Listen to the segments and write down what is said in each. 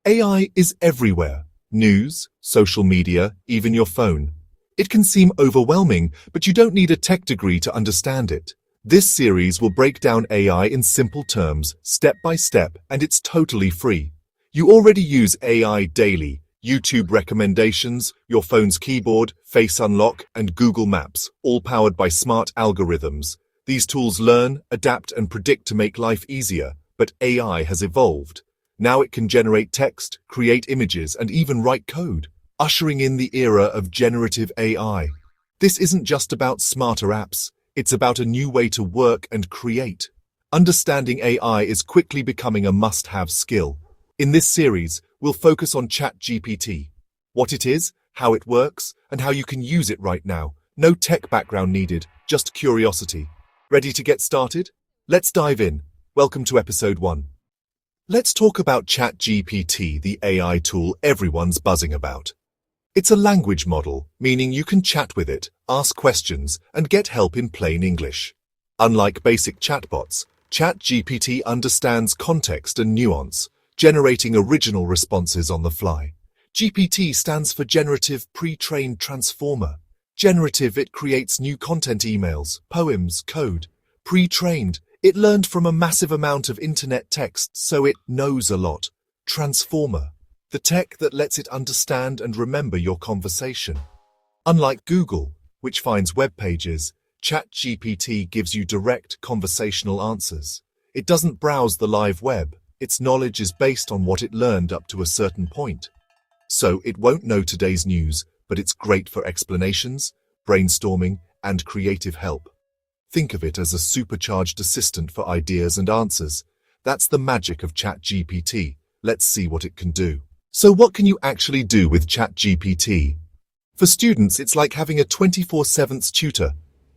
AI is everywhere. News, social media, even your phone. It can seem overwhelming, but you don't need a tech degree to understand it. This series will break down AI in simple terms, step by step, and it's totally free. You already use AI daily. YouTube recommendations, your phone's keyboard, Face Unlock, and Google Maps, all powered by smart algorithms. These tools learn, adapt, and predict to make life easier, but AI has evolved. Now it can generate text, create images, and even write code, ushering in the era of generative AI. This isn't just about smarter apps, it's about a new way to work and create. Understanding AI is quickly becoming a must-have skill. In this series, we'll focus on ChatGPT, what it is, how it works, and how you can use it right now. No tech background needed, just curiosity. Ready to get started? Let's dive in. Welcome to episode 1. Let's talk about ChatGPT, the AI tool everyone's buzzing about. It's a language model, meaning you can chat with it, ask questions, and get help in plain English. Unlike basic chatbots, ChatGPT understands context and nuance, generating original responses on the fly. GPT stands for Generative Pre-trained Transformer. Generative, it creates new content, emails, poems, code. Pre-trained, it learned from a massive amount of internet text, so it knows a lot. Transformer, the tech that lets it understand and remember your conversation. Unlike Google, which finds web pages, ChatGPT gives you direct conversational answers. It doesn't browse the live web. Its knowledge is based on what it learned up to a certain point. So it won't know today's news, but it's great for explanations, brainstorming, and creative help. Think of it as a supercharged assistant for ideas and answers. That's the magic of ChatGPT. Let's see what it can do. So what can you actually do with ChatGPT? For students, it's like having a 24/7 tutor,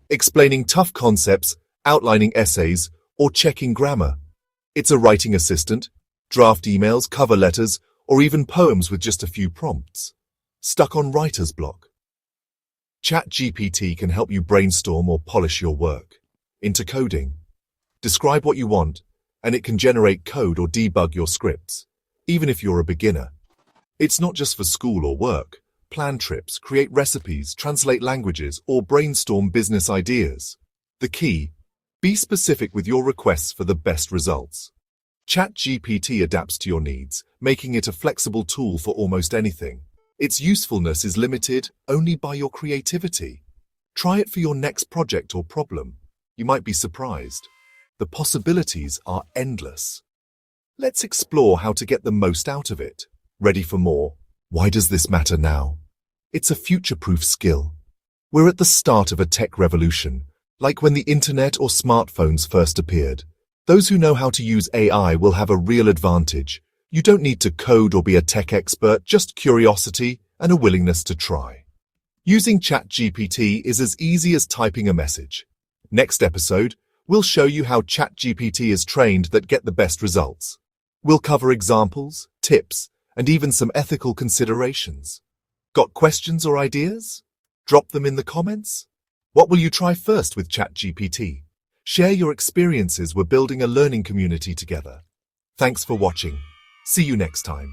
explaining tough concepts, outlining essays, or checking grammar. It's a writing assistant, draft emails, cover letters, or even poems with just a few prompts. Stuck on writer's block? ChatGPT can help you brainstorm or polish your work. Into coding? Describe what you want, and it can generate code or debug your scripts, even if you're a beginner. It's not just for school or work. Plan trips, create recipes, translate languages, or brainstorm business ideas. The key: be specific with your requests for the best results. ChatGPT adapts to your needs, making it a flexible tool for almost anything. Its usefulness is limited only by your creativity. Try it for your next project or problem. You might be surprised. The possibilities are endless. Let's explore how to get the most out of it. Ready for more? Why does this matter now? It's a future-proof skill. We're at the start of a tech revolution, like when the internet or smartphones first appeared. Those who know how to use AI will have a real advantage. You don't need to code or be a tech expert, just curiosity and a willingness to try. Using ChatGPT is as easy as typing a message. Next episode, we'll show you how ChatGPT is trained that get the best results. We'll cover examples, tips, and even some ethical considerations. Got questions or ideas? Drop them in the comments. What will you try first with ChatGPT? Share your experiences. We're building a learning community together. Thanks for watching. See you next time.